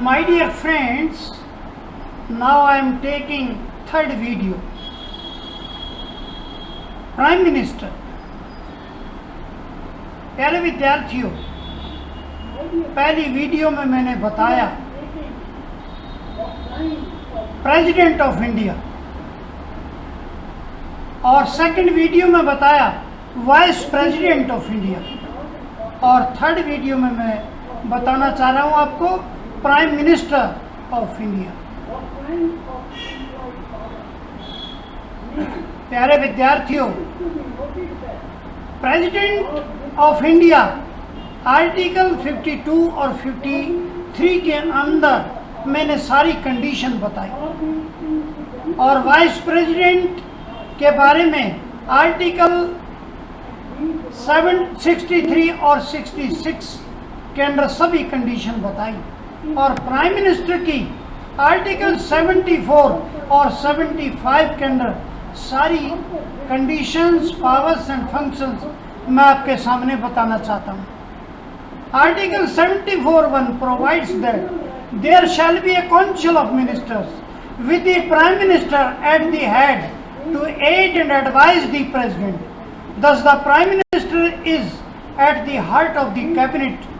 My dear friends, now I am taking third video. Prime Minister. प्यारे विद्यार्थियों, पहली video में मैंने बताया प्रेसिडेंट ऑफ इंडिया और सेकंड वीडियो में बताया वाइस प्रेसिडेंट ऑफ इंडिया और थर्ड वीडियो में मैं बताना चाह रहा हूं आपको प्राइम मिनिस्टर ऑफ इंडिया। प्यारे विद्यार्थियों, प्रेसिडेंट ऑफ इंडिया आर्टिकल 52 और 53 के अंदर मैंने सारी कंडीशन बताई और वाइस प्रेसिडेंट के बारे में आर्टिकल 63 और 66 के अंदर सभी कंडीशन बताई और प्राइम मिनिस्टर की आर्टिकल 74 और 75 के अंदर सारी कंडीशंस, पावर्स एंड फंक्शंस मैं आपके सामने बताना चाहता हूँ। Article 74(1) provides that there shall be a council of ministers with the prime minister at the head to aid and advise the president. Thus, the prime minister is at the heart of the cabinet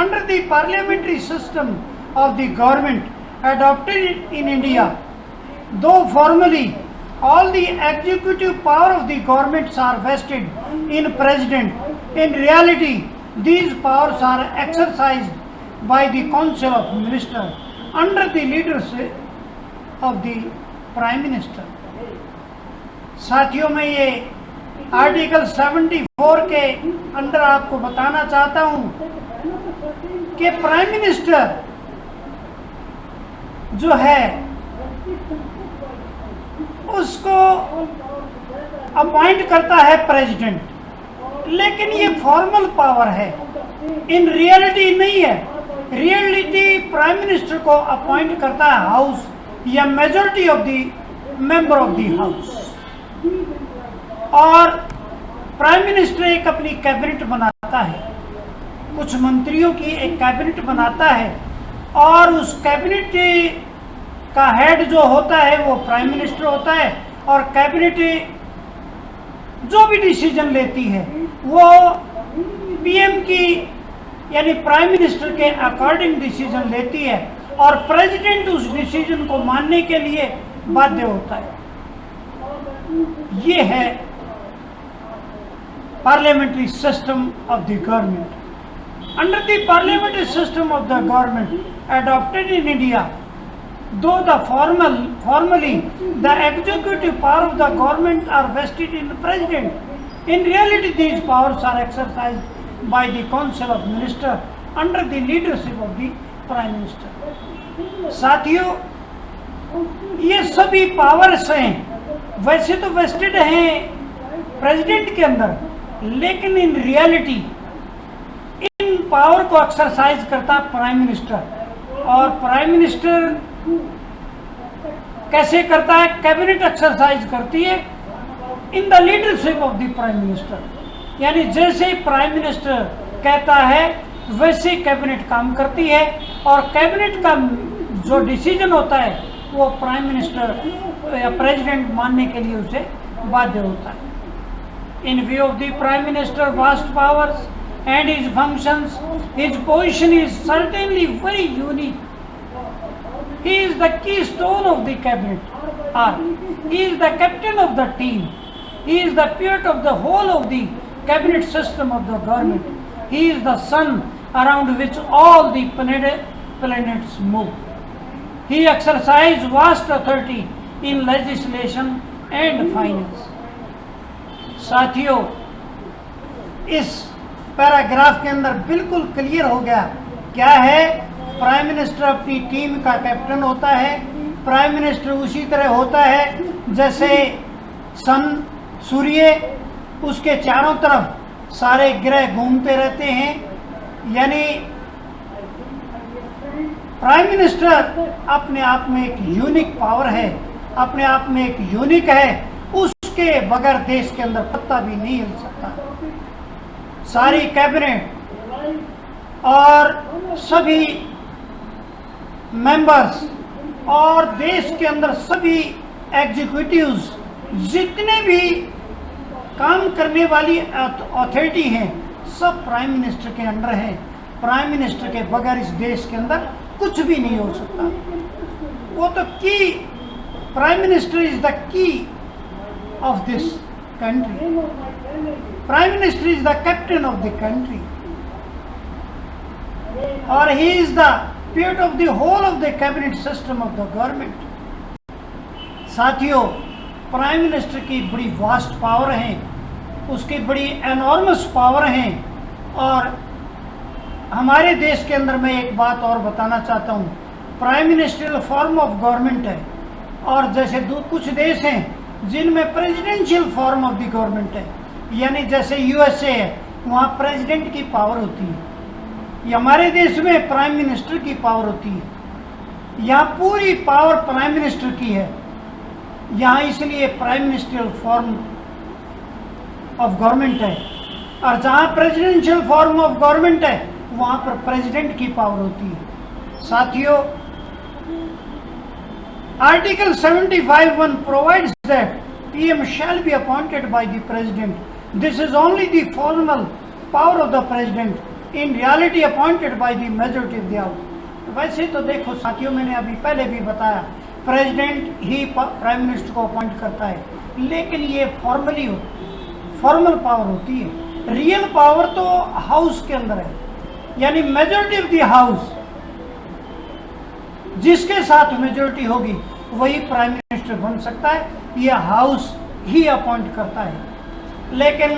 under the parliamentary system of the government adopted in India. Though formally all the executive power of the governments are vested in president, in reality these powers are exercised by the council of ministers under the leadership of the prime minister. साथियों, मैं ये article 74 के अंदर आपको बताना चाहता हूं कि प्राइम मिनिस्टर जो है उसको अपॉइंट करता है प्रेसिडेंट, लेकिन ये फॉर्मल पावर है, इन रियलिटी नहीं है। रियलिटी प्राइम मिनिस्टर को अपॉइंट करता है हाउस या majority of the member of the house और प्राइम मिनिस्टर एक अपनी कैबिनेट बनाता है, कुछ मंत्रियों की एक कैबिनेट बनाता है और उस कैबिनेट का हेड जो होता है वो प्राइम मिनिस्टर होता है और कैबिनेट जो भी डिसीजन लेती है वो पीएम की यानी प्राइम मिनिस्टर के अकॉर्डिंग डिसीजन लेती है और प्रेसिडेंट उस डिसीजन को मानने के लिए बाध्य होता है। ये है parliamentary system of the government. Under the parliamentary system of the government adopted in India, though the formally the executive power of the government are vested in the president, in reality these powers are exercised by the council of ministers under the leadership of the prime minister. साथियों, ये सभी powers हैं, वैसे तो wasted हैं president के अंदर, लेकिन इन रियलिटी इन पावर को एक्सरसाइज करता है प्राइम मिनिस्टर और प्राइम मिनिस्टर कैसे करता है? कैबिनेट एक्सरसाइज करती है in the leadership of the prime minister, यानी जैसे प्राइम मिनिस्टर कहता है वैसे कैबिनेट काम करती है और कैबिनेट का जो डिसीजन होता है वो प्राइम मिनिस्टर या प्रेसिडेंट मानने के लिए उसे बाध्य होता है। In view of the Prime Minister's vast powers and his functions, his position is certainly very unique. He is the keystone of the cabinet, or he is the captain of the team. He is the pivot of the whole of the cabinet system of the government. He is the sun around which all the planets move. He exercises vast authority in legislation and finance. साथियों, इस paragraph के अंदर बिल्कुल clear हो गया क्या है। Prime minister अपनी टीम का कैप्टन होता है। प्राइम मिनिस्टर उसी तरह होता है जैसे सन, सूर्य, उसके चारों तरफ सारे ग्रह घूमते रहते हैं, यानी प्राइम मिनिस्टर अपने आप में एक यूनिक पावर है, अपने आप में एक यूनिक है, उसके बगैर देश के अंदर पत्ता भी नहीं हिल सकता। सारी कैबिनेट और सभी मेंबर्स और देश के अंदर सभी एग्जीक्यूटिव्स, जितने भी काम करने वाली अथॉरिटी हैं, सब प्राइम मिनिस्टर के अंडर हैं। प्राइम मिनिस्टर के बगैर इस देश के अंदर कुछ भी नहीं हो सकता। वो तो की, prime minister is the key of this country. Prime minister is the captain of the country और he is the pith of the whole of the cabinet system of the government. साथियों, प्राइम मिनिस्टर की बड़ी vast power है, उसकी बड़ी enormous power है। और हमारे देश के अंदर मैं एक बात और बताना चाहता हूँ, prime ministerial form of government है और जैसे कुछ देश हैं जिनमें presidential form of the government है, यानी जैसे यूएसए है, वहाँ प्रेसिडेंट की पावर होती है। ये हमारे देश में प्राइम मिनिस्टर की पावर होती है। यहाँ पूरी पावर प्राइम मिनिस्टर की है। यहाँ इसलिए prime ministerial form of government है और जहाँ प्रेसिडेंशियल फॉर्म ऑफ गवर्नमेंट है वहाँ पर प्रेसिडेंट की पावर होती है। साथियों, article 75(1) provides that PM shall be appointed by the president. This is only the formal power of the president, in reality appointed by the majority of the house। वैसे तो देखो साथियों, मैंने अभी पहले भी बताया, प्रेसिडेंट ही प्राइम मिनिस्टर को अपॉइंट करता है, लेकिन ये फॉर्मली फॉर्मल पावर होती है। रियल पावर तो हाउस के अंदर है, यानी मेजॉरिटी ऑफ द हाउस, जिसके साथ मेजॉरिटी होगी वही प्राइम मिनिस्टर बन सकता है। यह हाउस ही अपॉइंट करता है, लेकिन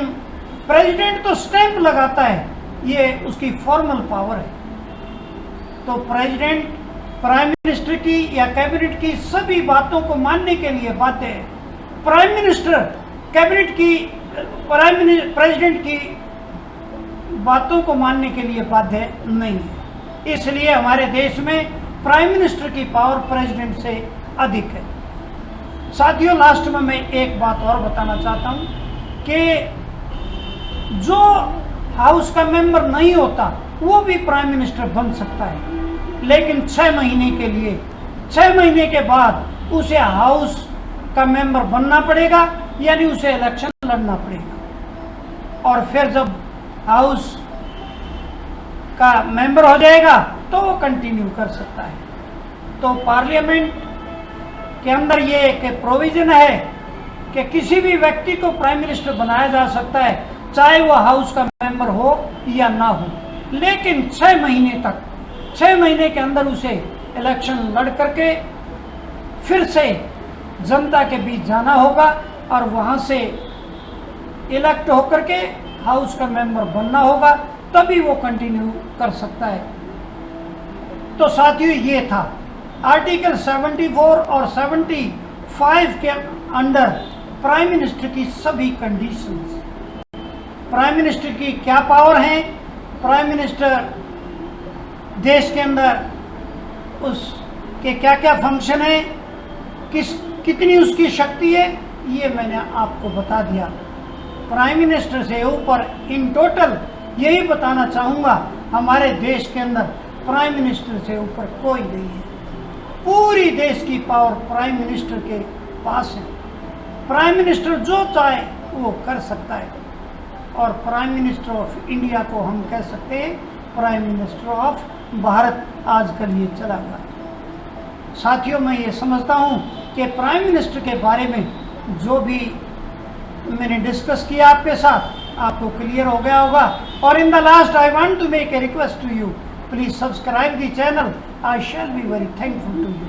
प्रेसिडेंट तो स्टैंप लगाता है, ये उसकी फॉर्मल पावर है। तो प्रेसिडेंट प्राइम मिनिस्टर की या कैबिनेट की सभी बातों को मानने के लिए बाध्य है। प्राइम मिनिस्टर कैबिनेट की, प्रेसिडेंट की बातों को मानने के लिए बाध्य नहीं है। इसलिए हमारे देश में प्राइम मिनिस्टर की पावर प्रेसिडेंट से अधिक है। साथियों, लास्ट में मैं एक बात और बताना चाहता हूं कि जो हाउस का मेंबर नहीं होता वो भी प्राइम मिनिस्टर बन सकता है, लेकिन 6 महीने के लिए, 6 महीने के बाद उसे हाउस का मेंबर बनना पड़ेगा, यानी उसे इलेक्शन लड़ना पड़ेगा। और फिर जब हाउस का मेंबर हो जाएगा तो वो कंटिन्यू कर सकता है। तो पार्लियामेंट के अंदर ये एक प्रोविजन है कि किसी भी व्यक्ति को प्राइम मिनिस्टर बनाया जा सकता है, चाहे वो हाउस का मेंबर हो या ना हो, लेकिन 6 महीने तक, 6 महीने के अंदर उसे इलेक्शन लड़ करके फिर से जनता के बीच जाना होगा और वहाँ से इलेक्ट होकर के हाउस का मेंबर बनना होगा, तभी वो कंटिन्यू कर सकता है। तो साथियों, ये था आर्टिकल 74 और 75 के अंडर प्राइम मिनिस्टर की सभी कंडीशंस। प्राइम मिनिस्टर की क्या पावर है, प्राइम मिनिस्टर देश के अंदर उसके क्या क्या फंक्शन है, कितनी उसकी शक्ति है, ये मैंने आपको बता दिया। प्राइम मिनिस्टर से ऊपर इन टोटल यही बताना चाहूँगा, हमारे देश के अंदर प्राइम मिनिस्टर से ऊपर कोई नहीं है। पूरी देश की पावर प्राइम मिनिस्टर के पास है। प्राइम मिनिस्टर जो चाहे वो कर सकता है और प्राइम मिनिस्टर ऑफ इंडिया को हम कह सकते हैं प्राइम मिनिस्टर ऑफ भारत आजकल ये चला गया है। साथियों, मैं ये समझता हूँ कि प्राइम मिनिस्टर के बारे में जो भी मैंने डिस्कस किया आपके साथ, आपको क्लियर हो गया होगा। और in the last I want to make a request to you, please subscribe the channel. I shall be very thankful to you.